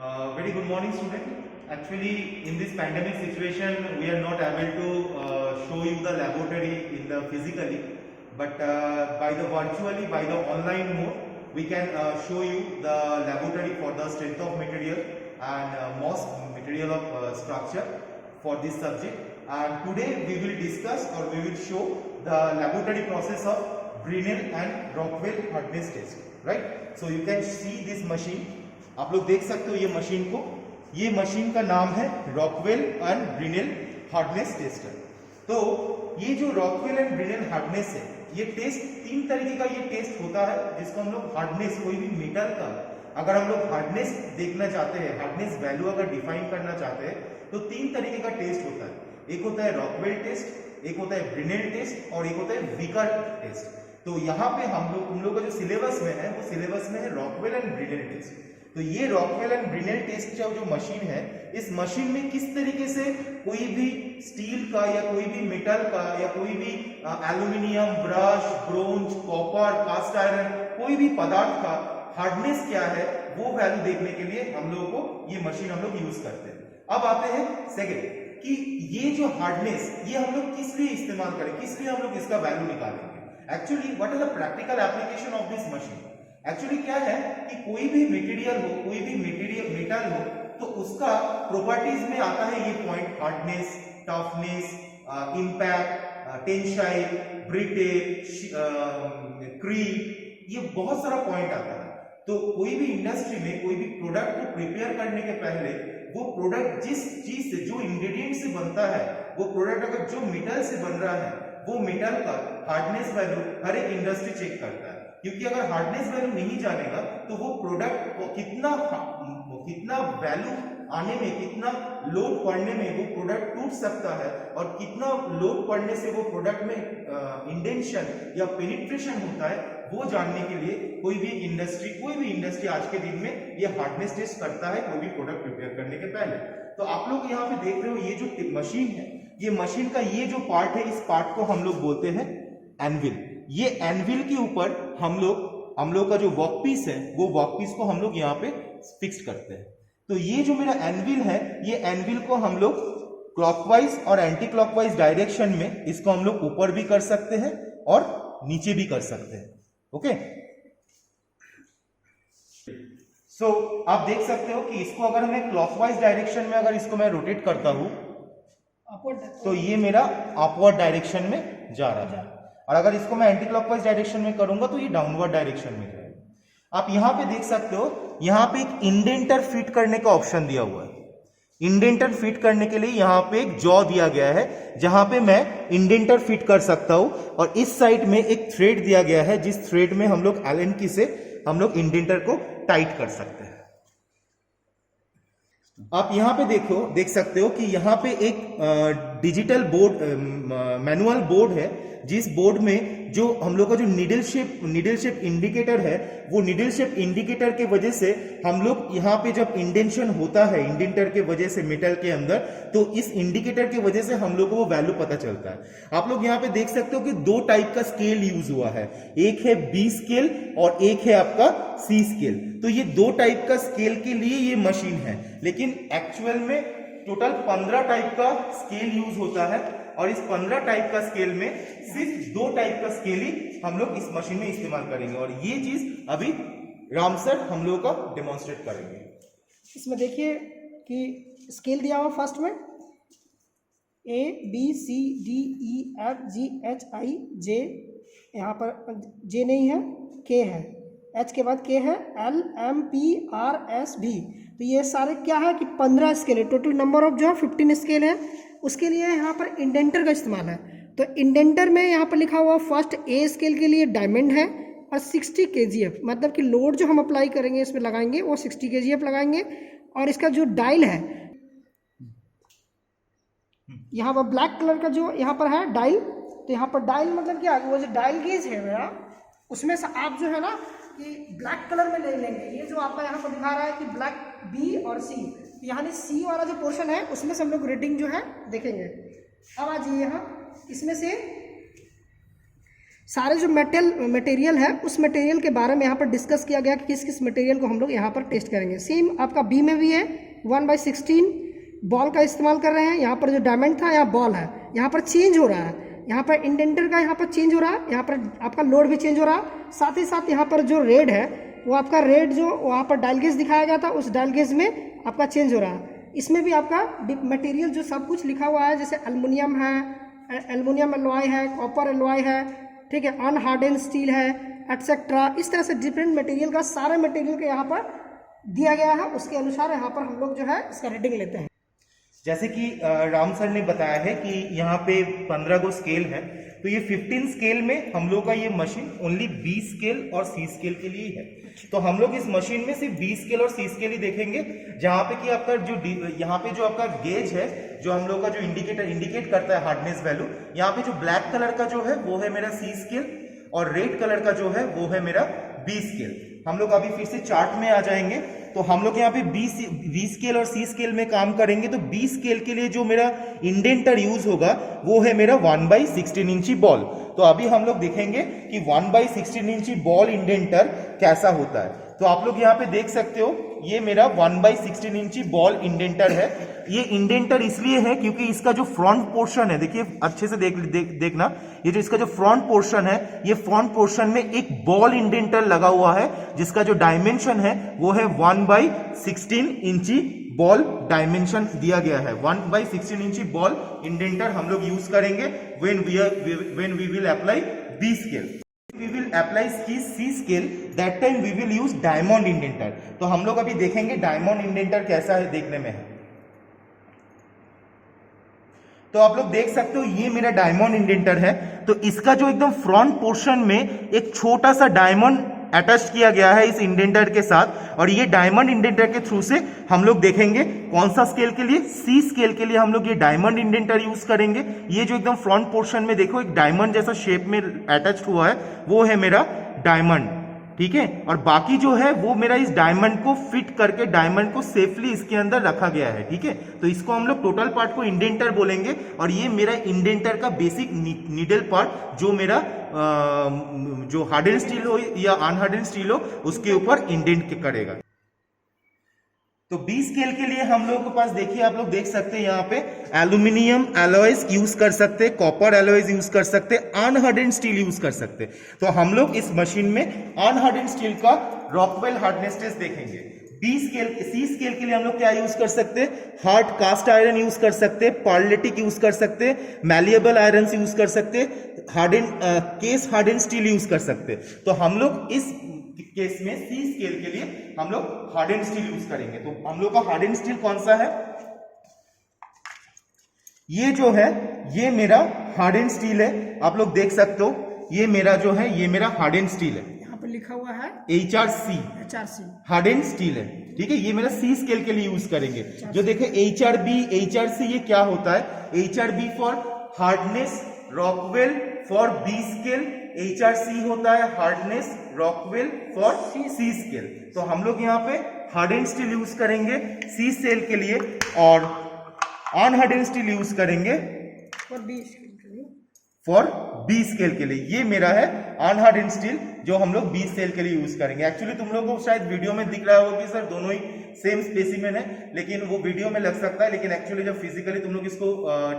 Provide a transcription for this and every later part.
Very good morning, student. Actually, in this pandemic situation, we are not able to show you the laboratory in the physically, but by the online mode, we can show you the laboratory for the strength of material and mass material of structure for this subject. And today we will discuss or we will show the laboratory process of Brinell and Rockwell hardness test. Right? So you can see this machine. आप लोग देख सकते हो ये machine को, ये machine का नाम है Rockwell and Brinell hardness tester. तो ये जो रॉकवेल एंड ब्रिनेल हार्डनेस है, ये टेस्ट तीन तरीके का ये टेस्ट होता है, जिसको हम लोग हार्डनेस, कोई भी मेटल का अगर हम लोग हार्डनेस देखना चाहते हैं, हार्डनेस वैल्यू अगर डिफाइन करना चाहते हैं, तो तीन तरीके का टेस्ट होता है। एक होता है रॉकवेल टेस्ट, एक होता है ब्रिनेल टेस्ट और एक होता है विकर टेस्ट। तो यहाँ पे हम लोग का जो सिलेबस में है, वो सिलेबस में है रॉकवेल एंड ब्रिनेल टेस्ट। तो ये रॉकवेल एंड ब्रिनेल टेस्ट जो मशीन है, इस मशीन में किस तरीके से कोई भी स्टील का या कोई भी मेटल का या कोई भी aluminium, brass, bronze, copper, cast iron, कोई भी पदार्थ का हार्डनेस क्या है, वो वैल्यू देखने के लिए हम लोग को ये मशीन हम लोग यूज करते हैं। अब आते हैं सेकेंड कि ये जो हार्डनेस, ये हम लोग किस लिए इस्तेमाल करें, किस लिए हम लोग इसका वैल्यू निकालेंगे। Actually what is the practical application of this machine. Actually क्या है कि कोई भी मटेरियल हो, कोई भी मटेरियल मेटल हो, तो उसका प्रॉपर्टीज में आता है ये point, hardness, toughness, impact, tensile, brittle, creep, ये बहुत सारा पॉइंट आता है। तो कोई भी इंडस्ट्री में कोई भी प्रोडक्ट को प्रिपेयर करने के पहले वो प्रोडक्ट जिस चीज से, जो इंग्रेडिएंट से बनता है, वो प्रोडक्ट अगर जो मेटल से बन रहा है, वो मेटल का हार्डनेस वैल्यू हर एक इंडस्ट्री चेक करता है। क्योंकि अगर हार्डनेस वैल्यू नहीं जानेगा तो वो प्रोडक्ट को कितना वैल्यू आने में, कितना लोड पड़ने में वो प्रोडक्ट टूट सकता है, और कितना लोड पड़ने से वो प्रोडक्ट में इंडेंशन या पेनिट्रेशन होता है, वो जानने के लिए कोई भी इंडस्ट्री आज के दिन में ये हार्डनेस टेस्ट करता है कोई भी प्रोडक्ट प्रिपेयर करने के पहले। तो आप लोग यहाँ पे देख रहे हो, ये जो मशीन है, ये मशीन का ये जो पार्ट है, इस पार्ट को हम लोग बोलते हैं एनविल। ये एनविल के ऊपर हम लोग का जो वर्कपीस है, वो वर्कपीस को हम लोग यहाँ पे फिक्स करते हैं। तो ये जो मेरा एनविल है, ये एनविल को हम लोग क्लॉकवाइज और एंटी क्लॉकवाइज डायरेक्शन में इसको हम लोग ऊपर भी कर सकते हैं और नीचे भी कर सकते हैं। ओके, सो आप देख सकते हो कि इसको अगर मैं क्लॉकवाइज डायरेक्शन में अगर इसको मैं रोटेट करता हूं, तो ये मेरा अपवर्ड डायरेक्शन में जा रहा है, और अगर इसको मैं एंटी क्लॉकवाइज डायरेक्शन में करूंगा तो ये डाउनवर्ड डायरेक्शन में जाएगा। आप यहां पे देख सकते हो, यहां पे एक इंडेंटर फिट करने का ऑप्शन दिया हुआ है। इंडेंटर फिट करने के लिए यहां पे एक जॉ दिया गया है, जहां पे मैं इंडेंटर फिट कर सकता हूं, और इस साइड में एक थ्रेड दिया गया है, जिस थ्रेड में हम लोग एलन की से हम लोग इंडेंटर को टाइट कर सकते हैं। आप यहां पे देख सकते हो कि यहां पे एक डिजिटल बोर्ड, मैनुअल बोर्ड है, जिस बोर्ड में जो हम लोग का जो नीडल शेप इंडिकेटर है, वो नीडल शेप इंडिकेटर के वजह से हम लोग यहाँ पे जब इंडेंशन होता है इंडेंटर के वजह से मेटल के अंदर, तो इस इंडिकेटर के वजह से हम लोग को वो वैल्यू पता चलता है। आप लोग यहाँ पे देख सकते हो कि दो टाइप का स्केल यूज हुआ है, एक है बी स्केल और एक है आपका सी स्केल। तो ये दो टाइप का स्केल के लिए ये मशीन है, लेकिन एक्चुअल में टोटल 15 टाइप का स्केल यूज होता है, और इस 15 टाइप का स्केल में सिर्फ 2 टाइप का स्केल ही हम लोग इस मशीन में इस्तेमाल करेंगे, और ये चीज अभी राम सर हम लोग का डेमोन्स्ट्रेट करेंगे। इसमें देखिए कि स्केल दिया हुआ फर्स्ट में A B C D E F G H I J, यहाँ पर J नहीं है, K है, H के बाद K है, L M P R S B। तो ये सारे क्या है कि 15 स्केल है, टोटल नंबर ऑफ जो है 15 स्केल है। उसके लिए यहाँ पर इंडेंटर का इस्तेमाल है। तो इंडेंटर में यहाँ पर लिखा हुआ फर्स्ट A स्केल के लिए डायमंड है और 60 kgf, मतलब कि लोड जो हम अप्लाई करेंगे इसमें लगाएंगे वो 60 kgf लगाएंगे। और इसका जो डायल है, यहाँ पर ब्लैक कलर का जो यहाँ पर है डायल, तो यहाँ पर डायल मतलब क्या है, वो जो डायल गेज है मेरा, उसमें से आप जो है ना कि ब्लैक कलर में ले लेंगे। ये जो आपका यहाँ पर दिखा रहा है कि ब्लैक बी और सी, यानी सी वाला जो पोर्शन है उसमें से हम लोग रीडिंग जो है देखेंगे। अब आ जाइए यहाँ, इसमें से सारे जो मटेरियल है उस मटेरियल के बारे में यहाँ पर डिस्कस किया गया कि किस किस मटेरियल को हम लोग यहाँ पर टेस्ट करेंगे। सेम आपका बी में भी है 1/16 बॉल का इस्तेमाल कर रहे हैं। यहाँ पर जो डायमंड था यहाँ बॉल है, यहाँ पर चेंज हो रहा है, यहाँ पर इंडेंटर का यहाँ पर चेंज हो रहा है, यहाँ पर आपका लोड भी चेंज हो रहा है। साथ ही साथ यहाँ पर जो रेड है वो आपका रेड जो वहाँ पर डायल गेज दिखाया गया था उस डायल गेज में आपका चेंज हो रहा है। इसमें भी आपका मटेरियल जो सब कुछ लिखा हुआ है, जैसे एल्युमिनियम है, एल्युमिनियम एलॉय है, कॉपर एलॉय है, ठीक है, अनहार्डन स्टील है, एटसेट्रा। इस तरह से डिफरेंट मटेरियल का सारे मटेरियल के यहाँ पर दिया गया है, उसके अनुसार यहाँ पर हम लोग जो है इसका रीडिंग लेते हैं। जैसे कि राम सर ने बताया है कि यहाँ पे 15 गो स्केल है, तो ये 15 स्केल में हम लोग का ये मशीन ओनली बी स्केल और सी स्केल के लिए है। तो हम लोग इस मशीन में सिर्फ बी स्केल और सी स्केल ही देखेंगे, जहाँ पे कि आपका जो यहाँ पे जो आपका गेज है, जो हम लोग का जो इंडिकेट करता है हार्डनेस वैल्यू, यहाँ पे जो ब्लैक कलर का जो है वो है मेरा सी स्केल और रेड कलर का जो है वो है मेरा बी स्केल। हम लोग अभी फिर से चार्ट में आ जाएंगे, तो हम लोग यहाँ पे बी स्केल और सी स्केल में काम करेंगे। तो बी स्केल के लिए जो मेरा इंडेंटर यूज होगा वो है मेरा 1/16 इंची बॉल। तो अभी हम लोग देखेंगे कि 1/16 इंची बॉल इंडेंटर कैसा होता है। तो आप लोग यहाँ पे देख सकते हो, ये मेरा 1/16 इंची बॉल इंडेंटर है। ये इंडेंटर इसलिए है क्योंकि इसका जो फ्रंट पोर्शन है, देखिए अच्छे से देखना, ये जो इसका जो फ्रंट पोर्शन है, ये फ्रंट पोर्शन में एक बॉल इंडेंटर लगा हुआ है, जिसका जो डायमेंशन है वो है 1/16 इंची बॉल डायमेंशन दिया गया है। 1/16 इंची बॉल इंडेंटर हम लोग यूज करेंगे when we will apply B scale. We will apply C scale, that time we will use diamond indenter. तो हम लोग अभी देखेंगे डायमंड इंडेंटर कैसा है देखने में है। तो आप लोग देख सकते हो ये मेरा डायमंड इंडेंटर है। तो इसका जो एकदम फ्रंट पोर्शन में एक छोटा सा डायमंड अटैच किया गया है इस इंडेंटर के साथ, और ये डायमंड इंडेंटर के थ्रू से हम लोग देखेंगे कौन सा स्केल के लिए, सी स्केल के लिए हम लोग ये डायमंड इंडेंटर यूज करेंगे। ये जो एकदम फ्रंट पोर्शन में देखो एक डायमंड जैसा शेप में अटैच हुआ है वो है मेरा डायमंड, ठीक है। और बाकी जो है वो मेरा इस डायमंड को फिट करके डायमंड को सेफली इसके अंदर रखा गया है, ठीक है। तो इसको हम लोग टोटल पार्ट को इंडेंटर बोलेंगे, और ये मेरा इंडेंटर का बेसिक नीडल पार्ट जो मेरा जो हार्डन स्टील हो या अनहार्डन स्टील हो उसके ऊपर इंडेंट करेगा। तो बी स्केल के लिए हम लोगों के पास देखिए, आप लोग देख सकते हैं यहाँ पे एल्यूमिनियम एलॉयज यूज कर सकते, कॉपर एलॉयज यूज कर सकते, अनहार्डन स्टील यूज कर सकते। तो हम लोग इस मशीन में अनहार्डन स्टील का रॉकवेल हार्डनेस टेस्ट देखेंगे। सी स्केल के लिए हम लोग क्या यूज कर सकते, हार्ड कास्ट आयरन यूज कर सकते, पार्लेटिक यूज कर सकते, मैलिएबल आयरन यूज कर सकते, केस हार्डन स्टील यूज कर सकते। तो हम लोग इस केस में सी स्केल के लिए हम लोग हार्डन स्टील यूज करेंगे। तो हम लोग का हार्डन स्टील कौन सा है, ये जो है ये मेरा हार्डन स्टील है। आप लोग देख सकते हो ये मेरा जो है ये मेरा हार्डन स्टील है, यहाँ पर लिखा हुआ है HRC हार्डन स्टील है, ठीक है। ये मेरा सी स्केल के लिए यूज करेंगे। जो देखे HRB HRC ये क्या होता है, HRB for hardness Rockwell for B scale, HRC होता है hardness Rockwell for C scale. तो हम लोग यहाँ पे हार्डन स्टील यूज करेंगे सी स्केल के लिए, और अनहार्डन स्टील यूज करेंगे फॉर बी स्केल के लिए। ये मेरा है अनहार्डन स्टील जो हम लोग बी स्केल के लिए यूज करेंगे। एक्चुअली तुम लोगों को शायद वीडियो में दिख रहा होगा कि सर दोनों ही सेम स्पेसिमेन है, लेकिन वो वीडियो में लग सकता है, लेकिन एक्चुअली जब फिजिकली तुम लोग इसको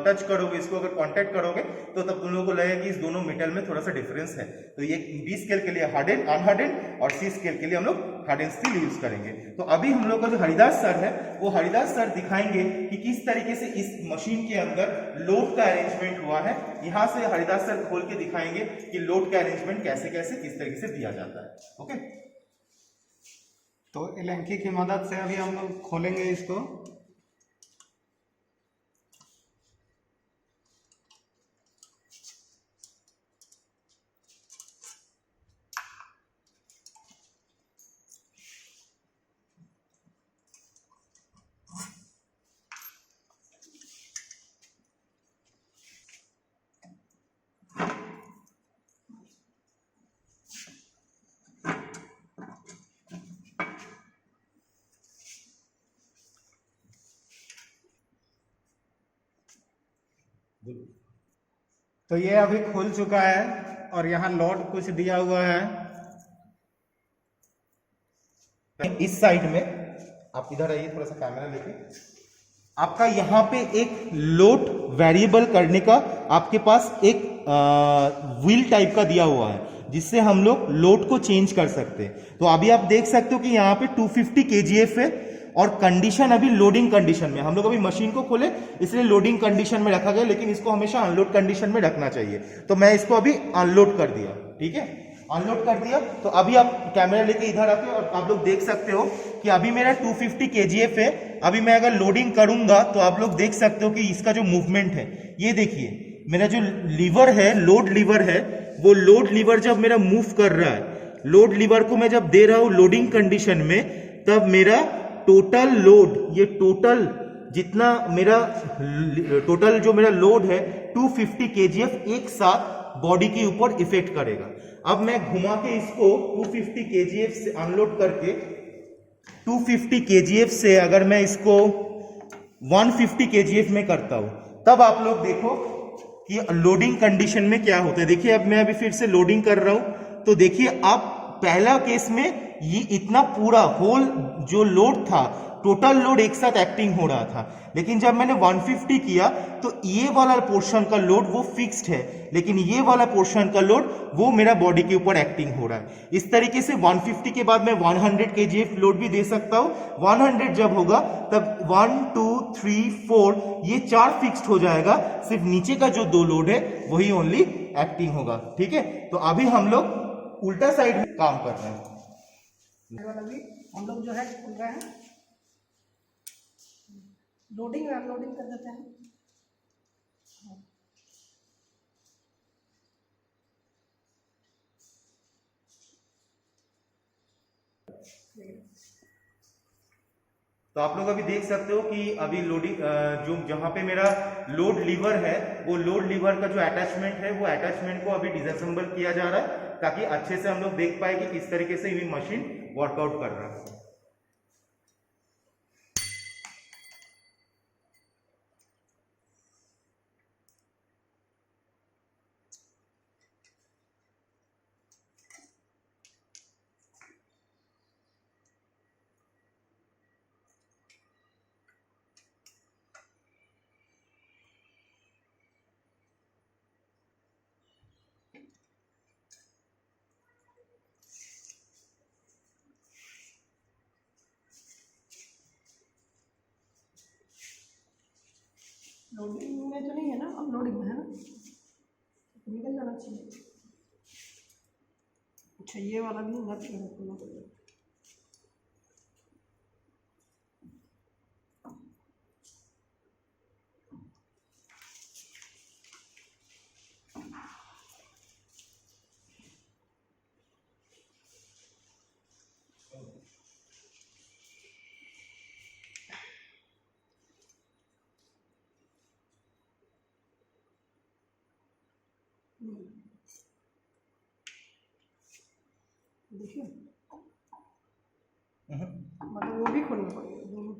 टच करोगे, इसको अगर कांटेक्ट करोगे तो तब तुम लोगों को लगेगा कि इस दोनों मेटल में थोड़ा सा डिफरेंस है। तो ये बी स्केल के लिए हार्डन अनहार्डन और सी स्केल के लिए हम लोग हार्डन स्टील यूज करेंगे। तो अभी हम लोग का जो हरिदास सर है वो हरिदास सर दिखाएंगे कि किस तरीके से इस मशीन के अंदर लोड का अरेंजमेंट हुआ है। यहाँ से हरिदास सर खोल के दिखाएंगे कि लोड का अरेंजमेंट कैसे कैसे किस तरीके से दिया जाता है। ओके, तो एलेंकी की मदद से अभी हम लोग खोलेंगे इसको। तो ये अभी खुल चुका है। और यहाँ लोड कुछ दिया हुआ है। इस साइड में आप इधर आइए, थोड़ा सा कैमरा लेके। आपका यहाँ पे एक लोड वेरिएबल करने का आपके पास एक व्हील टाइप का दिया हुआ है, जिससे हम लोग लोड को चेंज कर सकते हैं। तो अभी आप देख सकते हो कि यहाँ पे 250 kgf है और कंडीशन अभी लोडिंग कंडीशन में। हम लोग अभी मशीन को खोले इसलिए लोडिंग कंडीशन में रखा गया, लेकिन इसको हमेशा अनलोड कंडीशन में रखना चाहिए। तो मैं इसको अभी अनलोड कर दिया, ठीक है, अनलोड कर दिया। तो अभी आप कैमरा लेके इधर आके और आप लोग देख सकते हो कि अभी मेरा 250 kgf है। अभी मैं अगर लोडिंग करूंगा तो आप लोग देख सकते हो कि इसका जो मूवमेंट है, ये देखिए मेरा जो लीवर है, लोड लीवर है, वो लोड लीवर जब मेरा मूव कर रहा है, लोड लीवर को मैं जब दे रहा हूं लोडिंग कंडीशन में, तब मेरा टोटल लोड, ये टोटल जितना मेरा टोटल जो मेरा लोड है 250 kgf एक साथ बॉडी के ऊपर इफेक्ट करेगा। अब मैं घुमा के इसको 250 kgf से अनलोड करके 250 kgf से अगर मैं इसको 150 kgf में करता हूं, तब आप लोग देखो कि लोडिंग कंडीशन में क्या होता है। देखिए अब मैं अभी फिर से लोडिंग कर रहा हूं, तो देखिए अब पहला केस में ये इतना पूरा होल जो लोड था, टोटल लोड एक साथ एक्टिंग हो रहा था। लेकिन जब मैंने 150 किया तो ये वाला पोर्शन का लोड वो फिक्स्ड है, लेकिन ये वाला पोर्शन का लोड वो मेरा बॉडी के ऊपर एक्टिंग हो रहा है। इस तरीके से 150 के बाद मैं 100 kgf लोड भी दे सकता हूं। 100 जब होगा तब 1 2 3 4 ये 4 फिक्स्ड हो जाएगा, सिर्फ नीचे का जो 2 लोड है वही ओनली एक्टिंग होगा, ठीक है। तो अभी हम लोग उल्टा साइड में काम कर रहे हैं। अभी हम लोग जो है खुल रहे हैं, लोडिंग और अनलोडिंग कर देते हैं। तो आप लोग अभी देख सकते हो कि अभी लोडिंग जो जहां पे मेरा लोड लीवर है, वो लोड लीवर का जो अटैचमेंट है, वो अटैचमेंट को अभी डिसअसेंबल किया जा रहा है, ताकि अच्छे से हम लोग देख पाए कि किस तरीके से ये मशीन वर्कआउट कर रहा है। लोडिंग में तो नहीं है ना, अनलोडिंग में है ना, निकल जाना चाहिए। अच्छा ये वाला भी नट खोलना पड़ेगा। देखिए मतलब वो भी खोलना पड़ेगा दोनों।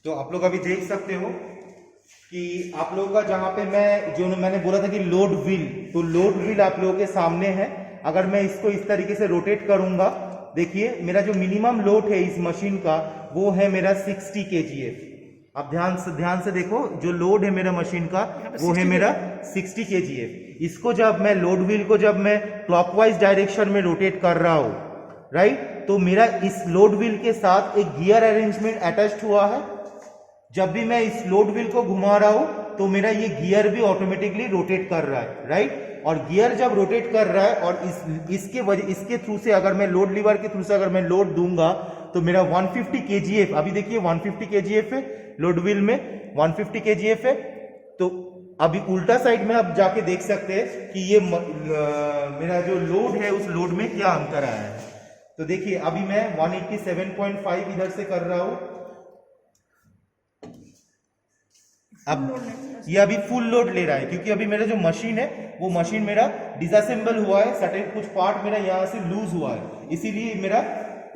तो आप लोग अभी देख सकते हो कि आप लोगों का जहां पे मैंने बोला था कि लोड व्हील, तो लोड व्हील आप लोगों के सामने है। अगर मैं इसको इस तरीके से रोटेट करूंगा, देखिए मेरा जो मिनिमम लोड है इस मशीन का वो है मेरा 60 kgf। आप ध्यान से देखो, जो लोड है मेरा मशीन का वो है मेरा 60 kgf। इसको जब मैं लोड व्हील को जब मैं क्लॉकवाइज डायरेक्शन में रोटेट कर रहा हूं, राइट, तो मेरा इस लोड व्हील के साथ एक गियर अरेंजमेंट अटैच्ड हुआ है। जब भी मैं इस लोड व्हील को घुमा रहा हूं तो मेरा ये गियर भी ऑटोमेटिकली रोटेट कर रहा है, राइट। और गियर जब रोटेट कर रहा है और इसके थ्रू से अगर मैं लोड लीवर के थ्रू से अगर मैं लोड दूंगा तो मेरा 150 kgf, अभी देखिए 150 kgf है लोड व्हील में, 150 kgf है। तो अभी उल्टा साइड में आप जाके देख सकते हैं कि ये मेरा जो लोड है उस लोड में क्या अंतर आया है। तो देखिए अभी मैं 187.5 इधर से कर रहा हूं, अब ये अभी फुल लोड ले रहा है क्योंकि अभी मेरा जो मशीन है वो मशीन मेरा डिसअसेंबल हुआ है, सर्टेन कुछ पार्ट मेरा यहाँ से लूज हुआ है, इसीलिए मेरा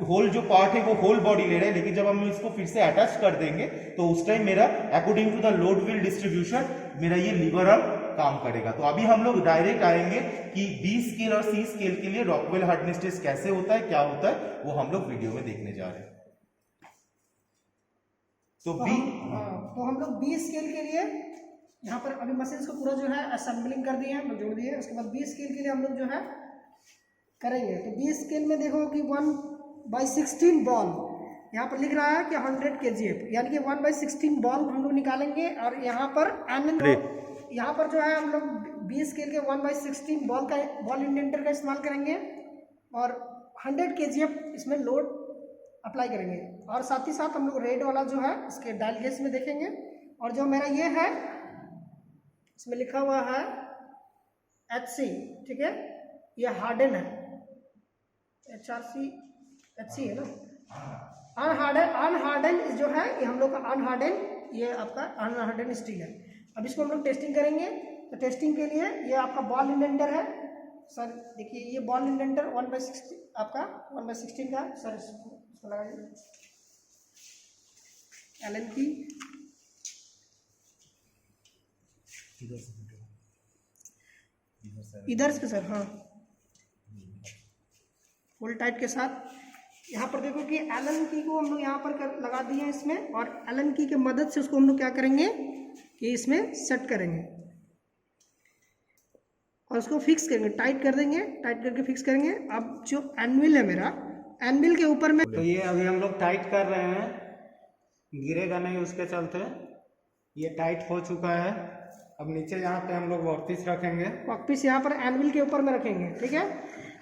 होल जो पार्ट है वो होल बॉडी ले रहा है। लेकिन जब हम इसको फिर से अटैच कर देंगे तो उस टाइम मेरा according to the load wheel distribution मेरा ये लीवर आर्म काम करेगा। तो अभी हम लोग डायरेक्ट आएंगे कि बी स्केल और सी स्केल के लिए रॉकवेल हार्डनेस टेस्ट कैसे होता है, क्या होता है, वो हम लोग वीडियो में देखने जा रहे हैं। तो हम लोग बी स्केल के लिए यहाँ पर अभी मशीन को पूरा जो है असेंबलिंग कर दिए हैं, हम लोग जोड़ दिए। उसके बाद बी स्केल के लिए हम लोग जो है करेंगे। तो बी स्केल में देखो कि 1/16 बॉल यहाँ पर लिख रहा है कि 100 kgf, यानी कि 1/16 बॉल हम लोग निकालेंगे और यहाँ पर यहाँ पर जो है हम लोग बी स्केल के 1/16 बॉल इंडेंटर का इस्तेमाल करेंगे और 100 kgf इसमें लोड अप्लाई करेंगे। और साथ ही साथ हम लोग रेड वाला जो है इसके डायल गेज में देखेंगे। और जो मेरा ये है इसमें लिखा हुआ है HC, ठीक है, ये हार्डन है, HRC HC है ना, अनहार्डन जो है ये हम लोग का अनहार्डन, ये आपका अनहार्डन स्टील है। अब इसको हम लोग टेस्टिंग करेंगे। तो टेस्टिंग के लिए ये आपका बॉल इंडेंटर है सर, देखिए ये बॉल इंडेंटर 1/16 आपका 1/16 का सर, इसको लगाइए एलन की इधर से सर, हाँ फुल टाइट के साथ। यहाँ पर देखो कि एलन की को हम लोग यहाँ पर लगा दिए हैं इसमें, और एलन की के मदद से उसको हम लोग क्या करेंगे कि इसमें सेट करेंगे और उसको फिक्स करेंगे, टाइट कर देंगे, टाइट करके फिक्स करेंगे। अब जो एनविल है मेरा, एनविल के ऊपर में तो ये अभी हम लोग टाइट कर रहे हैं, गिरेगा नहीं उसके चलते। ये टाइट हो चुका है। अब नीचे यहाँ पे हम लोग वर्कपीस रखेंगे, वर्कपीस यहाँ पर एनविल के ऊपर में रखेंगे, ठीक है।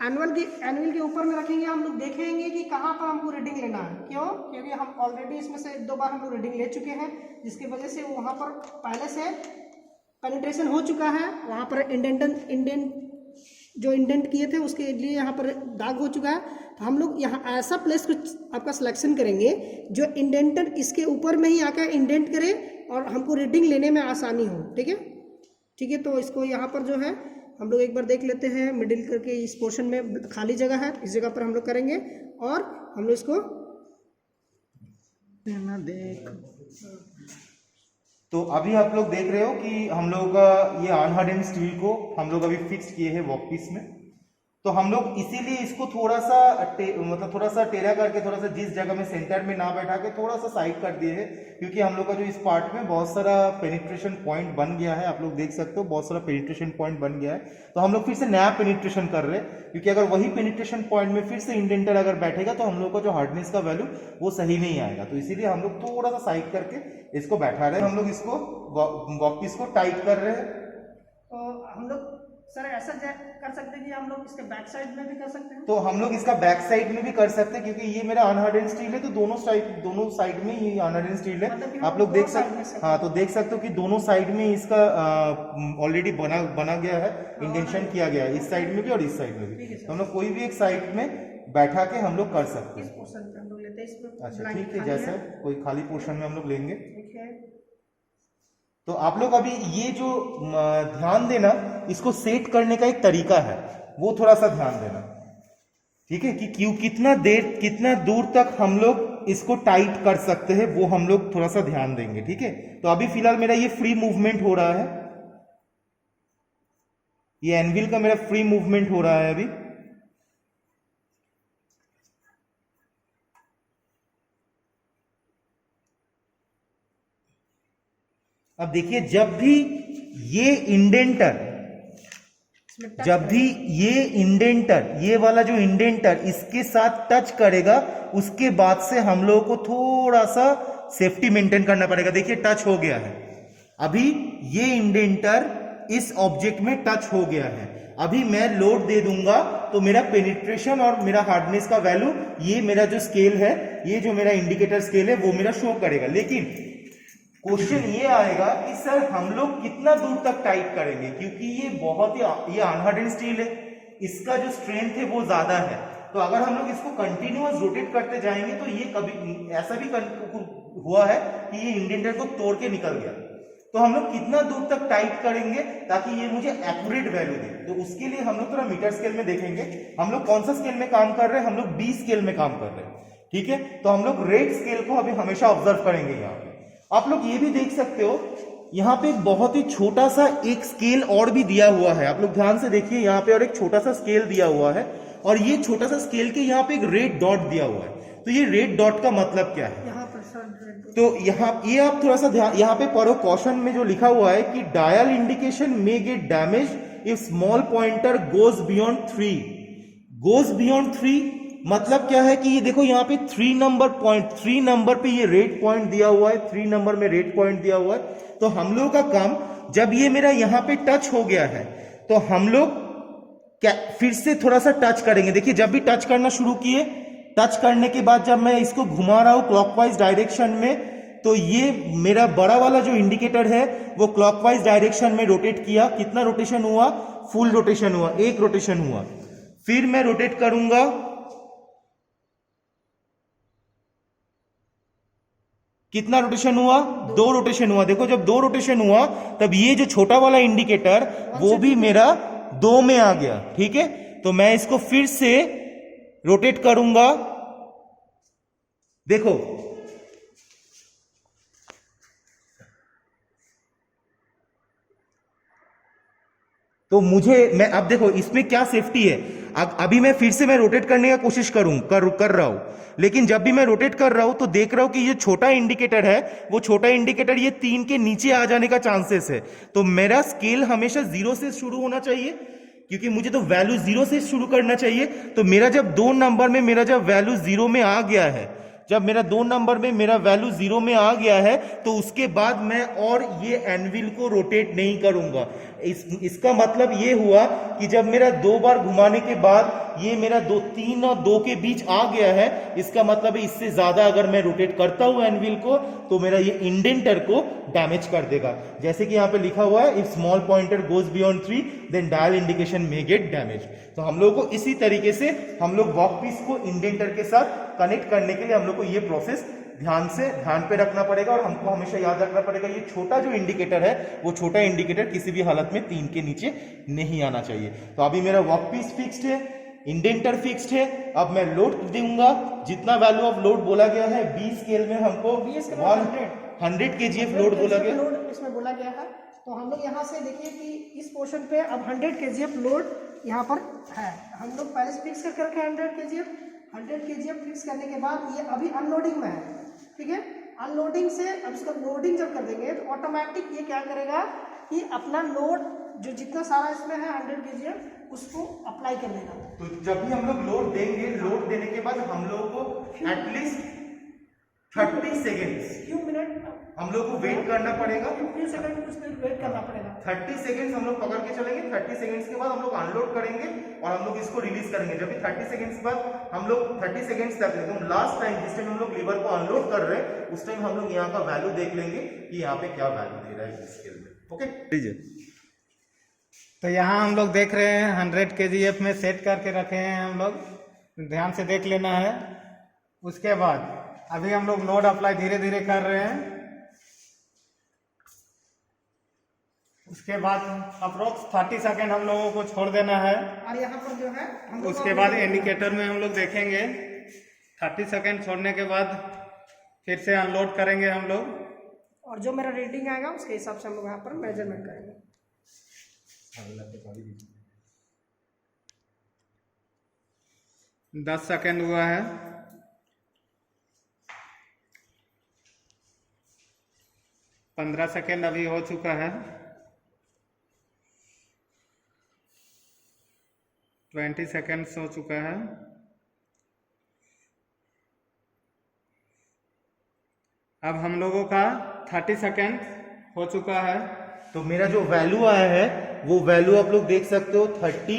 एनविल के ऊपर में रखेंगे। हम लोग देखेंगे कि कहाँ पर हमको रीडिंग लेना है। क्यों? क्योंकि हम ऑलरेडी इसमें से 1-2 बार हम लोग रीडिंग ले चुके हैं, जिसकी वजह से वहाँ पर पहले से पेनिट्रेशन हो चुका है। वहाँ पर इंडेंट किए थे उसके लिए यहाँ पर दाग हो चुका है। तो हम लोग यहाँ ऐसा प्लेस कुछ आपका सिलेक्शन करेंगे जो इंडेंटर इसके ऊपर में ही आकर इंडेंट करे और हमको रीडिंग लेने में आसानी हो, ठीक है। ठीक है, तो इसको यहाँ पर जो है हम लोग एक बार देख लेते हैं। मिडिल करके इस पोर्शन में खाली जगह है, इस जगह पर हम लोग करेंगे और हम लोग इसको तो अभी आप लोग देख रहे हो कि हम लोग ये अनहार्डन स्टील को हम लोग अभी फिक्स किए हैं वर्कपीस में। तो हम लोग इसीलिए इसको थोड़ा सा थोड़ा सा टेढ़ा करके, थोड़ा सा जिस जगह में सेंटर में ना बैठा के थोड़ा सा साइड कर दिए हैं, क्योंकि हम लोग का जो इस पार्ट में बहुत सारा पेनिट्रेशन पॉइंट बन गया है। आप लोग देख सकते हो बहुत सारा पेनिट्रेशन पॉइंट बन गया है। तो हम लोग फिर से नया पेनिट्रेशन कर रहे हैं, क्योंकि अगर वही पेनिट्रेशन पॉइंट में फिर से इंडेंटर अगर बैठेगा तो हम लोग का जो हार्डनेस का वैल्यू वो सही नहीं आएगा। तो इसीलिए हम लोग थोड़ा सा साइड करके इसको बैठा रहे हैं। हम लोग इसको वर्कपीस को टाइट कर रहे हैं। तो हम लोग सर ऐसा कर सकते हैं कि हम लोग इसके बैक साइड में भी कर सकते हैं। तो हम लोग इसका बैक साइड में भी कर सकते हैं, क्योंकि ये मेरा अनहार्डन स्टील है। तो दोनों साइड में ये अनहार्डन स्टील है। मतलब आप लोग देख सकते, हाँ, तो देख सकते हो कि दोनों साइड में इसका ऑलरेडी बना गया है, इंडेंशन किया गया है, इस साइड में भी और इस साइड में भी। तो हम लोग कोई भी एक साइड में बैठा के हम लोग कर सकते हैं। इस पोर्शन पे हम लोग लेते हैं, इसमें अच्छा, ठीक है, जैसा कोई खाली पोर्शन में हम लोग लेंगे। ठीक है। तो आप लोग अभी ये जो ध्यान देना, इसको सेट करने का एक तरीका है, वो थोड़ा सा ध्यान देना, ठीक है, कि कितना दूर तक हम लोग इसको टाइट कर सकते हैं, वो हम लोग थोड़ा सा ध्यान देंगे, ठीक है। तो अभी फिलहाल मेरा ये फ्री मूवमेंट हो रहा है, ये एनविल का मेरा फ्री मूवमेंट हो रहा है अभी। अब देखिए, जब भी ये इंडेंटर, ये वाला जो इंडेंटर इसके साथ टच करेगा, उसके बाद से हम लोगों को थोड़ा सा सेफ्टी मेंटेन करना पड़ेगा। देखिए, टच हो गया है। अभी ये इंडेंटर इस ऑब्जेक्ट में टच हो गया है। अभी मैं लोड दे दूंगा तो मेरा पेनिट्रेशन और मेरा हार्डनेस का वैल्यू, ये मेरा जो स्केल है, ये जो मेरा इंडिकेटर स्केल है वो मेरा शो करेगा। लेकिन क्वेश्चन ये आएगा कि सर हम लोग कितना दूर तक टाइट करेंगे, क्योंकि ये बहुत ही, ये अनहार्डन स्टील है, इसका जो स्ट्रेंथ है वो ज्यादा है। तो अगर हम लोग इसको कंटिन्यूअस रोटेट करते जाएंगे तो ये कभी ऐसा भी हुआ है कि ये इंडेंटर को तोड़ के निकल गया। तो हम लोग कितना दूर तक टाइट करेंगे ताकि ये मुझे एक्यूरेट वैल्यू दे, तो उसके लिए हम लोग थोड़ा मीटर स्केल में देखेंगे। हम लोग कौन सा स्केल में काम कर रहे हैं, हम लोग बी स्केल में काम कर रहे हैं, ठीक है। तो हम लोग रेट स्केल को अभी हमेशा ऑब्जर्व करेंगे। यहाँ पे आप लोग ये भी देख सकते हो, यहाँ पे एक बहुत ही छोटा सा एक स्केल और भी दिया हुआ है, आप लोग ध्यान से देखिए यहाँ पे, और एक छोटा सा स्केल दिया हुआ है, और ये छोटा सा स्केल के यहाँ पे एक रेड डॉट दिया हुआ है। तो ये रेड डॉट का मतलब क्या है, यहाँ पर तो यहाँ ये आप थोड़ा सा ध्यान, यहाँ पे पढ़ो कॉशन में जो लिखा हुआ है कि dial indication may get damage if small pointer goes beyond 3। Goes beyond 3 मतलब क्या है कि ये देखो यहाँ पे 3 नंबर पे ये रेड पॉइंट दिया हुआ है, 3 नंबर में रेड पॉइंट दिया हुआ है। तो हम लोगों का काम, जब ये मेरा यहाँ पे टच हो गया है तो हम लोग फिर से थोड़ा सा टच करेंगे। देखिए जब भी टच करना शुरू किए, टच करने के बाद जब मैं इसको घुमा रहा हूं क्लॉकवाइज डायरेक्शन में, तो ये मेरा बड़ा वाला जो इंडिकेटर है वो क्लॉकवाइज डायरेक्शन में रोटेट किया। कितना रोटेशन हुआ, फुल रोटेशन हुआ, एक रोटेशन हुआ। फिर मैं रोटेट करूंगा, कितना रोटेशन हुआ, 2 रोटेशन हुआ। देखो जब 2 रोटेशन हुआ तब ये जो छोटा वाला इंडिकेटर वो भी मेरा 2 में आ गया, ठीक है। तो मैं इसको फिर से रोटेट करूंगा, देखो तो मैं अब देखो इसमें क्या सेफ्टी है। अभी मैं फिर से मैं रोटेट करने का कोशिश कर रहा हूं, लेकिन जब भी मैं रोटेट कर रहा हूं तो देख रहा हूं कि ये छोटा इंडिकेटर है, वो छोटा इंडिकेटर ये 3 के नीचे आ जाने का चांसेस है। तो मेरा स्केल हमेशा 0 से शुरू होना चाहिए, क्योंकि मुझे तो वैल्यू 0 से शुरू करना चाहिए। तो मेरा जब 2 नंबर में मेरा जब वैल्यू 0 में आ गया है, जब मेरा 2 नंबर में मेरा वैल्यू 0 में आ गया है, तो उसके बाद मैं और ये एनविल को रोटेट नहीं करूंगा। इसका मतलब ये हुआ कि जब मेरा 2 बार घुमाने के बाद ये मेरा 3 और 2 के बीच आ गया है, इसका मतलब है इससे ज्यादा अगर मैं रोटेट करता हूं एनविल को तो मेरा ये इंडेंटर को डैमेज कर देगा। जैसे कि यहाँ पे लिखा हुआ है, if small pointer goes beyond 3 then dial indication may get damage. तो हम लोग को इसी तरीके से हम लोग वर्क पीस को इंडेंटर के साथ कनेक्ट करने के लिए हम लोग को ये प्रोसेस ध्यान पे रखना पड़ेगा, और हमको हमेशा याद रखना पड़ेगा ये छोटा जो इंडिकेटर है वो छोटा इंडिकेटर किसी भी हालत में 3 के नीचे नहीं आना चाहिए। तो अभी मेरा वर्क पीस फिक्स्ड है, इंडेंटर फिक्स्ड है। अब मैं लोड दूंगा, जितना वैल्यू ऑफ लोड बोला गया है बी स्केल में हमको 100 kgf लोड बोला गया, लोड इसमें बोला गया है। तो हम लोग यहाँ से देखिए कि इस पोर्शन पे अब 100 kgf लोड यहाँ पर है। हम लोग पहले से फिक्स करके रखे 100 kgf फिक्स करने के बाद ये अभी अनलोडिंग में है, ठीक है। अनलोडिंग से अब इसका लोडिंग जब कर देंगे तो ऑटोमेटिक ये क्या करेगा कि अपना लोड जो जितना सारा इसमें है 100 kgf उसको अप्लाई कर लेगा। तो जब भी हम लोग लोड देंगे, लोड देने के बाद हम लोग को एटलीस्ट 30 सेकेंड्स, क्यों मिनट हम लोग को वेट करना पड़ेगा, 15 सेकंड उसमें वेट करना पड़ेगा। 30 सेकेंड्स हम लोग पकड़ के चलेंगे। 30 सेकेंड्स के बाद हम लोग अनलोड करेंगे और हम लोग इसको रिलीज करेंगे। जब भी 30 सेकेंड्स के बाद हम लोग 30 सेकेंड्स तक एकदम लास्ट टाइम जिस टाइम हम लोग लीवर को अनलोड कर रहे हैं उस टाइम हम लोग यहाँ का वैल्यू देख लेंगे कि यहाँ पे क्या वैल्यू दे रहा है इस स्केल में। ओके लीजिए। तो यहाँ हम लोग देख रहे हैं 100 kgf में सेट करके रखे हैं हम लोग, ध्यान से देख लेना है। उसके बाद अभी हम लोग लोड अप्लाई धीरे धीरे कर रहे हैं। उसके बाद अप्रोक्स 30 सेकेंड हम लोगों को छोड़ देना है, और यहाँ पर जो है हम उसके बाद इंडिकेटर में हम लोग देखेंगे। 30 सेकेंड छोड़ने के बाद फिर से अनलोड करेंगे हम लोग, और जो मेरा रीडिंग आएगा उसके हिसाब से हम लोग यहाँ पर मेजरमेंट करेंगे। 10 सेकेंड हुआ है, 15 सेकेंड अभी हो चुका है, 20 सेकेंड्स हो चुका है। अब हम लोगों का 30 सेकेंड हो चुका है। तो मेरा जो वैल्यू आया है वो वैल्यू आप लोग देख सकते हो 30,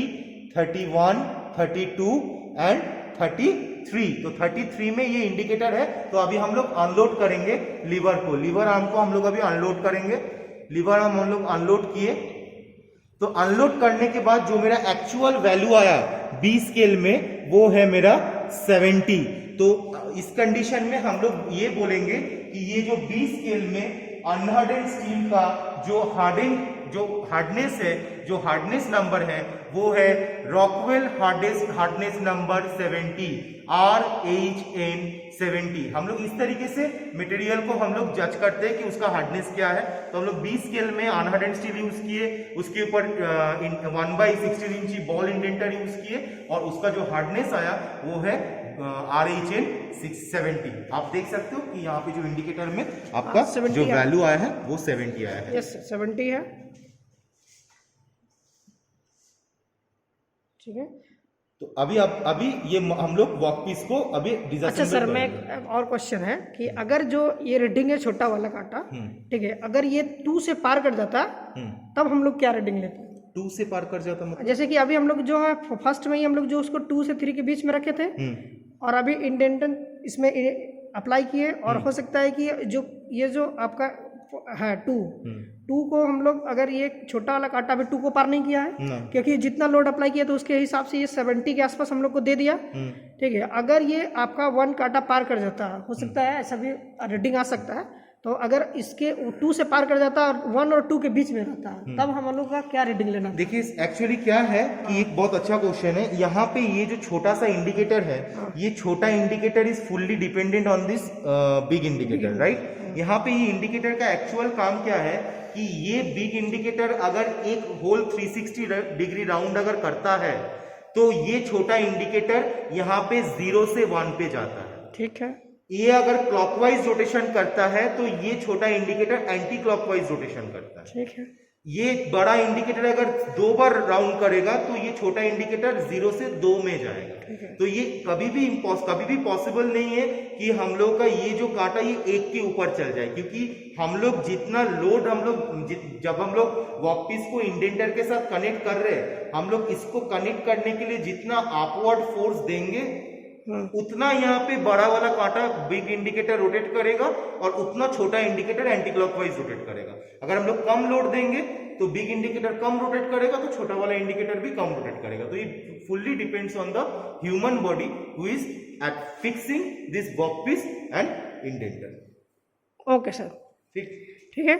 31, 32 एंड 33। तो 33 में ये इंडिकेटर है। तो अभी हम लोग अनलोड करेंगे लीवर को, लीवर आर्म को हम लोग अभी अनलोड करेंगे। लीवर आर्म हम लोग अनलोड किए, तो अनलोड करने के बाद जो मेरा एक्चुअल वैल्यू आया बी स्केल में वो है मेरा 70। तो इस कंडीशन में हम लोग ये बोलेंगे कि ये जो बी स्केल में अनहार्डेंड स्टील का जो हार्डनेस है, जो हार्डनेस नंबर है वो है रॉकवेल हार्डनेस नंबर 70, RHN 70। हम लोग इस तरीके से मटेरियल को हम लोग जज करते हैं कि उसका हार्डनेस क्या है। तो हम लोग बी स्केल में अनहार्डेंड स्टील यूज किए, उसके ऊपर 1/16 इंची बॉल इंडेंटर यूज किए और उसका जो हार्डनेस आया वो है RHN 670। आप देख सकते हो कि यहाँ पे जो इंडिकेटर में आपका जो वैल्यू आया है वो 70 आया है। यस 70 है, ठीक है। तो अभी ये हम लोग वर्कपीस को अभी डिसअसेंबल अच्छा सर, मैं एक और क्वेश्चन है कि अगर जो ये रीडिंग है छोटा वाला कांटा, ठीक है, अगर ये 2 से पार कर जाता तब हम लोग क्या रीडिंग लेते हैं? 2 से पार कर जाता मतलब जैसे कि अभी हम लोग जो है फर्स्ट में ही हम लोग जो उसको 2 से 3 के बीच में रखे थे और अभी इंडेंटन इसमें अप्लाई किए और हो सकता है कि ये जो आपका है 2 को हम लोग अगर ये छोटा वाला कांटा अभी 2 को पार नहीं किया है क्योंकि जितना लोड अप्लाई किया तो उसके हिसाब से ये 70 के आसपास हम लोग को दे दिया, ठीक है। अगर ये आपका 1 कांटा पार कर जाता है, हो सकता है ऐसा भी रीडिंग आ सकता है, तो अगर इसके 2 से पार कर जाता है और 1 और 2 के बीच में रहता है तब हम लोग का क्या रीडिंग लेना? देखिए एक्चुअली क्या है कि एक बहुत अच्छा क्वेश्चन है। यहाँ पे ये जो छोटा सा इंडिकेटर है, ये छोटा indicator is fully dependent on this big indicator, right. यहाँ पे ये इंडिकेटर का एक्चुअल काम क्या है कि ये बिग इंडिकेटर अगर एक होल 360 डिग्री राउंड अगर करता है तो ये छोटा इंडिकेटर यहाँ पे 0 से 1 पे जाता है, ठीक है। ये अगर क्लॉकवाइज रोटेशन करता है तो ये छोटा इंडिकेटर एंटी क्लॉकवाइज रोटेशन करता है, ठीक है। ये बड़ा इंडिकेटर अगर 2 बार राउंड करेगा तो ये छोटा इंडिकेटर 0 से 2 में जाएगा। तो ये कभी भी पॉसिबल नहीं है कि हम लोग का ये जो कांटा ये 1 के ऊपर चल जाए, क्योंकि हम लोग जितना लोड जब हम लोग वर्कपीस को इंडेंटर के साथ कनेक्ट कर रहे हैं, हम लोग इसको कनेक्ट करने के लिए जितना अपवर्ड फोर्स देंगे उतना यहाँ पे बड़ा वाला कांटा बिग इंडिकेटर रोटेट करेगा और उतना छोटा इंडिकेटर एंटी क्लॉकवाइज रोटेट करेगा। अगर हम लोग कम लोड देंगे तो बिग इंडिकेटर कम रोटेट करेगा, तो छोटा वाला इंडिकेटर भी कम रोटेट करेगा। तो ये fully depends on the human body who is at fixing this workpiece and indenter. Okay sir, ठीक है।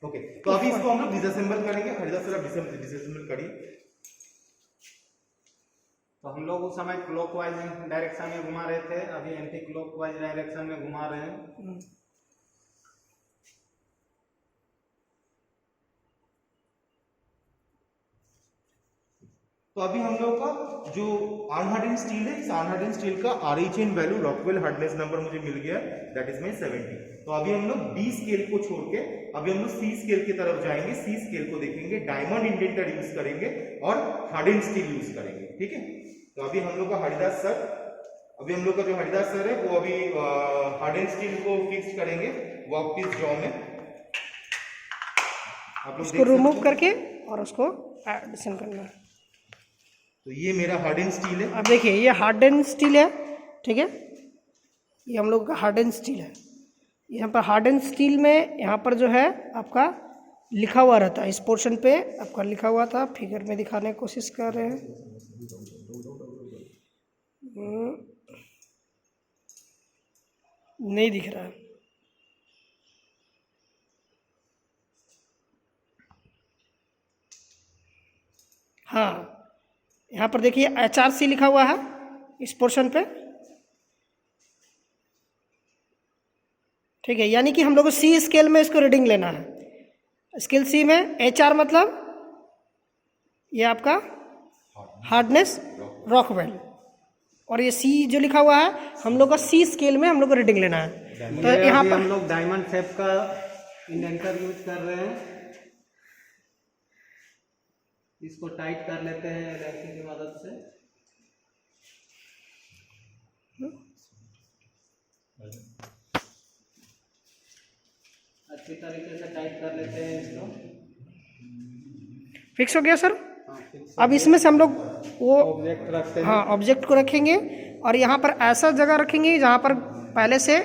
ओके, तो अभी इसको हम लोग डिसअसेंबल करेंगे। हरिदास सर आप डिसअसेंबल करिए। तो हम लोग उस समय क्लॉकवाइज डायरेक्शन में घुमा रहे थे, अभी एंटी क्लॉकवाइज डायरेक्शन में घुमा रहे हैं। तो अभी हम लोग का जो अनहार्डन स्टील है, इस अनहार्डन स्टील का RHN value Rockwell hardness number मुझे मिल गया, दैट इज माई 70। तो अभी हम लोग B स्केल को छोड़ के अभी हम लोग C स्केल की तरफ जाएंगे। C स्केल को देखेंगे, डायमंड इंडेंटर यूज करेंगे और हार्डन स्टील यूज करेंगे, ठीक है। तो अभी हम लोग का हरिदास सर है वो अभी हार्डन स्टील को फिक्स करेंगे वर्कपीस जॉ में। आप लोग उसको रिमूव करके और उसको एडिशन करना है। तो ये मेरा हार्डन स्टील है। अब देखिए ये हार्डन स्टील है, ठीक है, ये हम लोग का हार्डन स्टील है। यहाँ पर हार्डन स्टील में यहाँ पर जो है आपका लिखा हुआ रहता है, इस पोर्शन पे आपका लिखा हुआ था, फिगर में दिखाने की कोशिश कर रहे हैं। नहीं दिख रहा है। हाँ, यहाँ पर देखिए HRC लिखा हुआ है इस पोर्शन पे, ठीक है। यानी कि हम लोग को C स्केल में इसको रीडिंग लेना है। स्केल C में HR मतलब ये आपका हार्डनेस रॉकवेल, और ये C जो लिखा हुआ है हम लोग का C स्केल में हम लोग को रीडिंग लेना है। तो यहाँ पर हम लोग डायमंड शेप का इंडेंटर यूज कर रहे हैं। इसको टाइट कर लेते हैं रैंकी की मदद से। अच्छी तरीके से टाइट कर लेते हैं इसको। फिक्स हो गया सर। अब इसमें से हम लोग वो ऑब्जेक्ट रखते हैं। हाँ ऑब्जेक्ट को रखेंगे और यहाँ पर ऐसा जगह रखेंगे जहाँ पर पहले से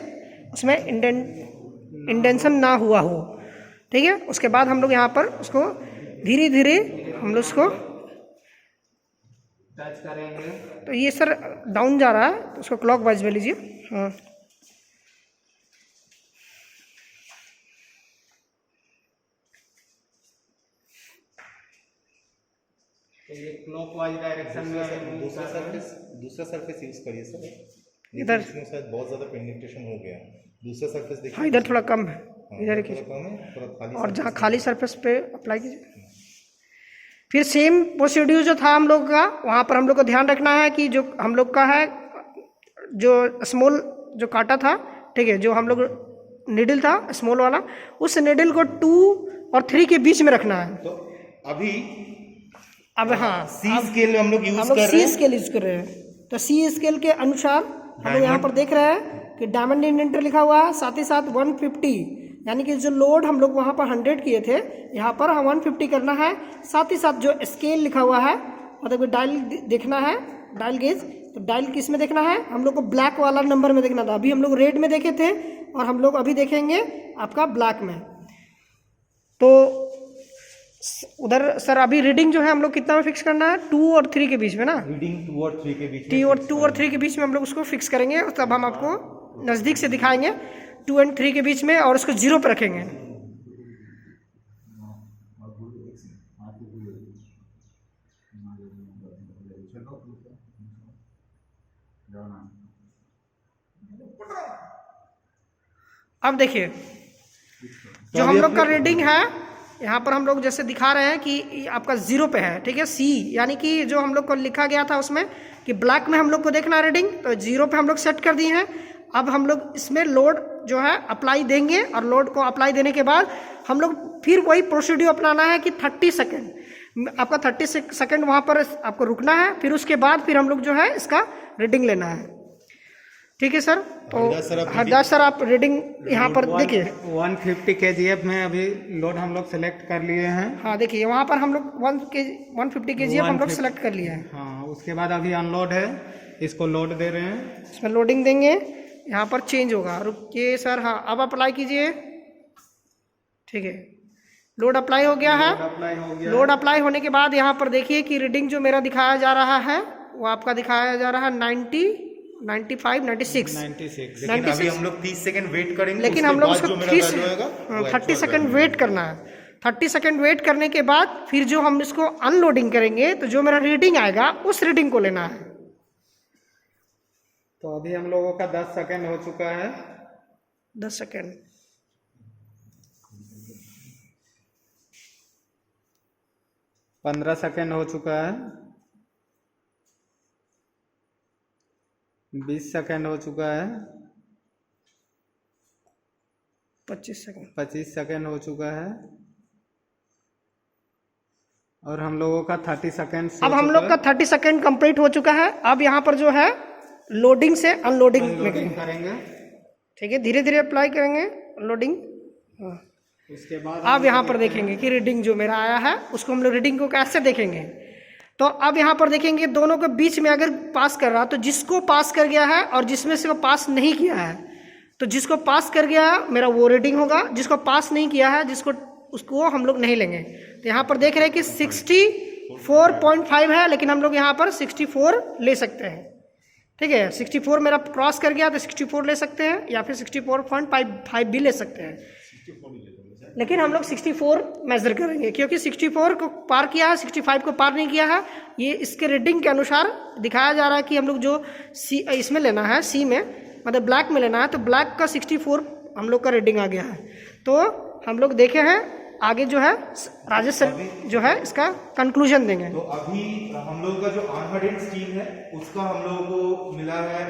उसमें इंडेंशन ना हुआ हो, ठीक है। उसके बाद हम लोग यहाँ पर उसको धीरे धीरे हम लोग उसको टच करेंगे। तो ये सर डाउन जा रहा है तो उसको क्लॉक वाइज में लीजिए। हाँ तो ये क्लॉकवाइज डायरेक्शन में दूसरा सरफेस यूज करिए सर। इधर इसमें शायद बहुत ज्यादा पेनिट्रेशन हो गया। दूसरा सरफेस देखिए। हाँ इधर थोड़ा कम है, इधर थोड़ा कीजिए कम है, थोड़ा खाली और जहाँ खाली सरफेस पे अप्लाई कीजिए। फिर सेम प्रोसीड्यूर जो था हम लोग का, वहाँ पर हम लोग को ध्यान रखना है कि जो हम लोग का है जो स्मॉल जो काटा था, ठीक है, जो हम लोग निडल था स्मॉल वाला, उस निडल को 2 और 3 के बीच में रखना है। तो अभी अब हाँ सी स्केल हम लोग यूज हम लोग कर रहे सी हैं। स्केल यूज कर रहे हैं। तो सी स्केल के अनुसार हम लोग यहाँ पर देख रहे हैं कि डायमंड इंडेंटर लिखा हुआ है, साथ ही साथ 150, यानी कि जो लोड हम लोग वहाँ पर 100 किए थे, यहाँ पर हम 150 करना है। साथ ही साथ जो स्केल लिखा हुआ है, मतलब डायल देखना है, डायल गेज। तो डायल किस में देखना है, हम लोग को ब्लैक वाला नंबर में देखना था। अभी हम लोग रेड में देखे थे और हम लोग अभी देखेंगे आपका ब्लैक में। तो उधर सर अभी रीडिंग जो है हम लोग कितना में फिक्स करना है, 2 और 3 के बीच में ना, रीडिंग 2 और 3 के बीच में 2 और 3 के बीच में हम लोग उसको फिक्स करेंगे। और तब हम आपको नज़दीक से दिखाएंगे 2 और 3 के बीच में, और उसको 0 पे रखेंगे। अब देखिए जो हम लोग का रीडिंग है यहाँ पर हम लोग जैसे दिखा रहे हैं कि आपका 0 पे है, ठीक है, सी, यानी कि जो हम लोग को लिखा गया था उसमें कि ब्लैक में हम लोग को देखना रीडिंग, तो 0 पे हम लोग सेट कर दिए हैं। अब हम लोग इसमें लोड जो है अप्लाई देंगे और लोड को अप्लाई देने के बाद हम लोग फिर वही प्रोसीड्यूर अपनाना है कि 30 सेकेंड, आपका 30 सेकेंड वहाँ पर आपको रुकना है। फिर उसके बाद फिर हम लोग जो है इसका रीडिंग लेना है, ठीक है सर। तो हरदास सर आप रीडिंग यहाँ पर देखिए 150 kgf में अभी लोड हम लोग सेलेक्ट कर लिए हैं। हाँ देखिए वहाँ पर हम लोग 150 kgf हम लोग सेलेक्ट कर लिए हैं। हाँ उसके बाद अभी अनलोड है, इसको लोड दे रहे हैं। इसमें लोडिंग देंगे, यहाँ पर चेंज होगा, रुकिए सर। हाँ अब अप्लाई कीजिए, ठीक है, लोड अप्लाई हो गया है। अप्लाई हो गया। लोड अप्लाई होने के बाद यहाँ पर देखिए कि रीडिंग जो मेरा दिखाया जा रहा है वो आपका दिखाया जा रहा है 90, 95, 96। लेकिन अभी हम लोग 30 सेकंड वेट करेंगे, लेकिन हम लोग उसको 30 सेकंड वेट करना है। 30 सेकंड वेट करने के बाद फिर जो हम इसको अनलोडिंग करेंगे तो जो मेरा रीडिंग आएगा उस रीडिंग को लेना है। तो अभी हम लोगों का 10 सेकंड हो चुका है। 10 सेकंड, 15 सेकंड हो चुका है, 20 सेकंड हो चुका है, 25 सेकंड, 25 सेकंड हो चुका है, और हम लोगों का 30 सेकंड। अब हम लोग का 30 सेकंड कंप्लीट हो चुका है। अब यहाँ पर जो है लोडिंग से अनलोडिंग करेंगे, ठीक है, धीरे धीरे अप्लाई करेंगे लोडिंग। हाँ उसके बाद अब यहाँ पर देखेंगे कि रीडिंग जो मेरा आया है उसको हम लोग रीडिंग को कैसे देखेंगे। तो अब यहाँ पर देखेंगे दोनों के बीच में अगर पास कर रहा, तो जिसको पास कर गया है और जिसमें से वो पास नहीं किया है, तो जिसको पास कर गया है मेरा वो रीडिंग होगा, जिसको पास नहीं किया है उसको हम लोग नहीं लेंगे। तो यहाँ पर देख रहे हैं कि 64.5 है, लेकिन हम लोग यहाँ पर 64 ले सकते हैं, ठीक है। 64 मेरा क्रॉस कर गया तो 64 ले सकते हैं, या फिर 64.5 भी ले सकते हैं, लेकिन हम लोग 64 मेजर करेंगे क्योंकि 64 को पार किया है, 65 को पार नहीं किया है। ये इसके रीडिंग के अनुसार दिखाया जा रहा है कि हम लोग जो सी इसमें लेना है, सी में मतलब ब्लैक में लेना है, तो ब्लैक का 64 हम लोग का रीडिंग आ गया है। तो हम लोग देखे हैं, आगे जो है राजेश सर जो है इसका कंक्लूजन देंगे। तो अभी हम लोगों का जो अनहर्डेड स्टील है उसका हम लोगों को मिला था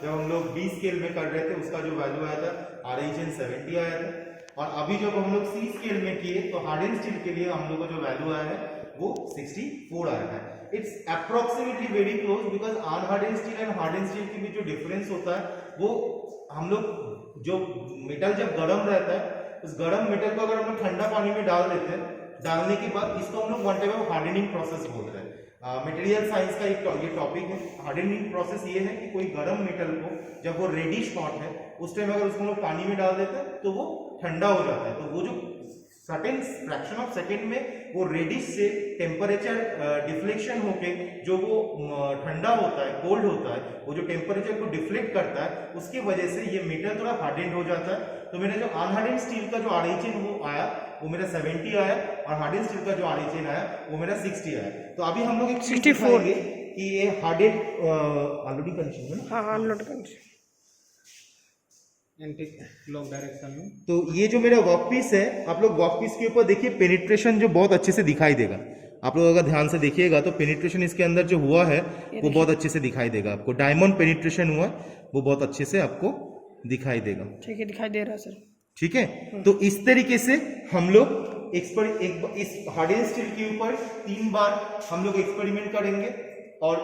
जब हम लोग 20 स्केल में कर रहे थे, उसका जो वैल्यू आया था RHN 70 आया था। और अभी जब हम लोग सी स्केल में किए तो हार्डन स्टील के लिए हम लोग को जो वैल्यू आया है वो 64 आया है। It's approximately very close, because unharden steel and harden steel के बीच जो डिफरेंस होता है वो हम लोग जो मेटल जब गर्म रहता है उस गर्म मेटल को अगर हम लोग ठंडा पानी में डाल देते हैं, डालने के बाद इसको हम लोग one type of hardening process बोल रहे हैं। मटेरियल साइंस का ये टॉपिक है। हार्डनिंग प्रोसेस ये है कि कोई गर्म मेटल को जब वो रेडिश हॉट है उस टाइम अगर उसको हम लोग पानी में डाल देते हैं तो वो ठंडा हो जाता है, तो वो जो सर्टेन फ्रैक्शन ऑफ सेकेंड में वो रेडिश से टेम्परेचर डिफ्लेक्शन होके जो वो ठंडा होता है, कोल्ड होता है, वो जो टेम्परेचर को डिफ्लेक्ट करता है उसकी वजह से ये मेटल थोड़ा हार्डेंड हो जाता है। तो मेरा जो अनहार्डेंड स्टील का जो RHN वो आया वो मेरा 70 आया और हार्डेंड स्टील का जो RHN आया वो मेरा 60 आया। तो अभी हम लोग एक 64 कि ये हार्डेंड ऑलरेडी कंडीशन है ना। हाँ हाँ unload condition. Anti clock direction में। तो ये जो मेरा वर्क पीस है, आप लोग वर्क पीस के ऊपर देखिए पेनिट्रेशन जो बहुत अच्छे से दिखाई देगा। आप लोग अगर ध्यान से देखिएगा तो पेनिट्रेशन इसके अंदर जो हुआ है वो बहुत अच्छे से दिखाई देगा आपको। डायमंड पेनिट्रेशन हुआ वो बहुत अच्छे से आपको दिखाई देगा। ठीक है, दिखाई दे रहा है सर। ठीक है, तो इस तरीके से हम लोग इस हार्डेंड स्टील के ऊपर 3 बार हम लोग एक्सपेरिमेंट करेंगे और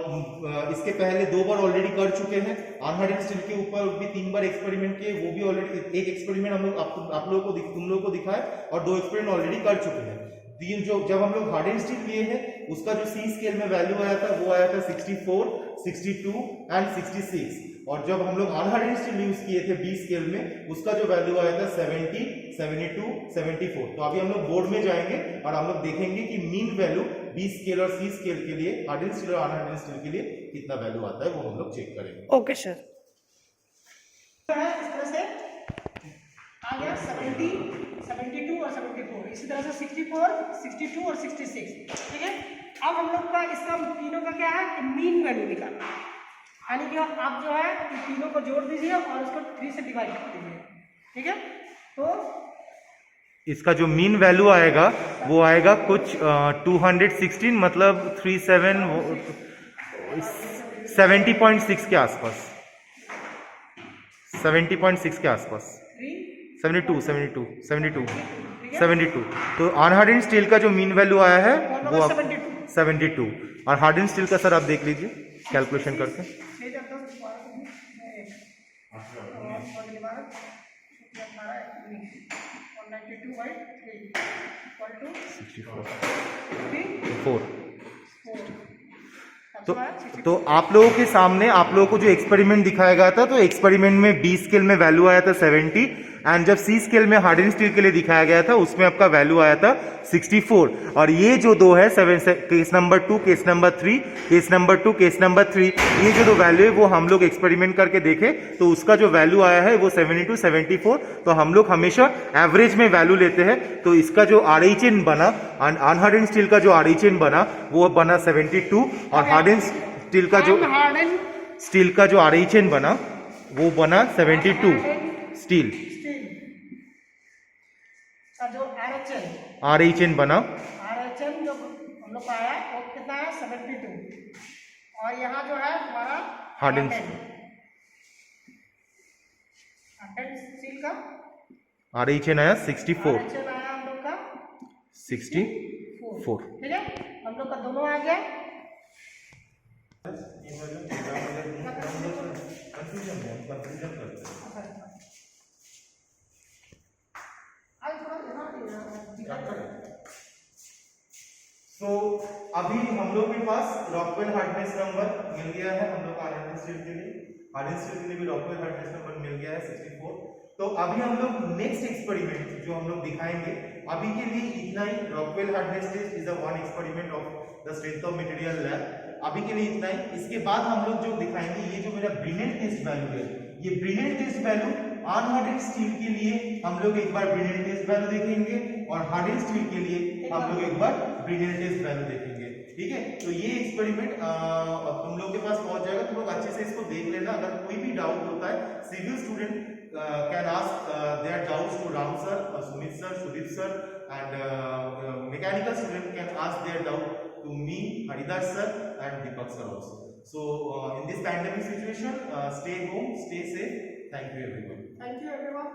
इसके पहले 2 बार ऑलरेडी कर चुके हैं। अनहार्डेंड स्टील के ऊपर भी 3 बार एक्सपेरिमेंट किए, वो भी ऑलरेडी एक एक्सपेरिमेंट हम लोग आप लोगों को तुम लोगों को दिखाए और 2 एक्सपेरिमेंट ऑलरेडी कर चुके हैं। 3 जो जब हम लोग हार्डेंड स्टील लिए हैं उसका जो C स्केल में वैल्यू आया था वो आया था 64, 62 एंड 66, और जब हम लोग अनहार्डेंड स्टील यूज किए थे B स्केल में उसका जो वैल्यू आया था 70, 72, 74। तो अभी हम लोग बोर्ड में जाएंगे और हम लोग देखेंगे कि मीन वैल्यू B स्केल और C स्केल के लिए, हार्डेंड स्टील और अनहार्डेंड स्टील के लिए कितना वैल्यू आता है वो हम लोग चेक करेंगे। Okay sir. इस तरह से आ गया 70, 72 और 74, इसी तरह से 64, 62 और 66। ठीक है, अब हम लोग का इसका तीनों का क्या है कि मीन वैल्यू निकालना है, यानी कि आप जो है इन तीनों को जोड़ दीजिए और उसको 3 से डिवाइड कर दीजिए। ठीक है, तो इसका जो मीन वैल्यू आएगा वो आएगा कुछ 216, मतलब 70.6 के आसपास, 70.6 के आसपास, 72। तो अनहार्डेंड स्टील का जो मीन वैल्यू आया है वो 72 और हार्डेंड स्टील का सर आप देख लीजिए कैलकुलेशन करके। तो आप लोगों के सामने आप लोगों को जो एक्सपेरिमेंट दिखाया गया था, तो एक्सपेरिमेंट में B स्केल में वैल्यू आया था 70 एंड जब C स्केल में हार्डन स्टील के लिए दिखाया गया था उसमें आपका वैल्यू आया था 64। और ये जो दो है case number 2, case number 3, case number 2, case number 3, ये जो दो वैल्यू है वो हम लोग एक्सपेरिमेंट करके देखे तो उसका जो वैल्यू आया है वो 72, 74। तो हम लोग हमेशा एवरेज में वैल्यू लेते हैं। तो इसका जो RHN बना, अनहार्डन स्टील का जो RHN बना वो बना 72 और हार्डन स्टील का जो RHN बना वो बना 72 स्टील का जो RHN बना RHN जो हम लोग पाया वो कितना है 72 और यहाँ जो है हमारा हार्डन स्टील का RHN आया 64 आया हम लोग का 64। ठीक है, हम लोग का दोनों आ गया। तो अभी हम लोग के पास रॉकवेल हार्डनेस नंबर मिल गया है। हम लोग हार्डन स्टील के लिए भी रॉकवेल हार्डनेस नंबर मिल गया है 64। तो अभी हम लोग नेक्स्ट एक्सपेरिमेंट जो हम लोग दिखाएंगे, अभी के लिए इतना ही। Rockwell hardness test is one experiment of the strength of material lab. अभी के लिए इतना ही। इसके बाद हम लोग जो दिखाएंगे ये जो मेरा ब्रिनेट टेस्ट वैल्यू है, ये ब्रिनेट टेस्ट वैल्यू अनहार्डन स्टील के लिए हम लोग एक बार ब्रिनेट टेस्ट वैल्यू देखेंगे और हार्डन स्टील के लिए हम लोग एक बार ब्रिनेट टेस्ट वैल्यू देखेंगे। ठीक है, तो ये एक्सपेरिमेंट तुम लोग के पास पहुंच जाएगा। तुम लोग अच्छे से इसको देख लेना। अगर कोई भी डाउट होता है, civil student can ask their doubts to Ram sir, Sumit sir, Sudeep sir, and mechanical student can ask their doubt to me, Haridas sir and Deepak sir also. So in this pandemic situation, stay home, stay safe. Thank you everyone. Thank you everyone.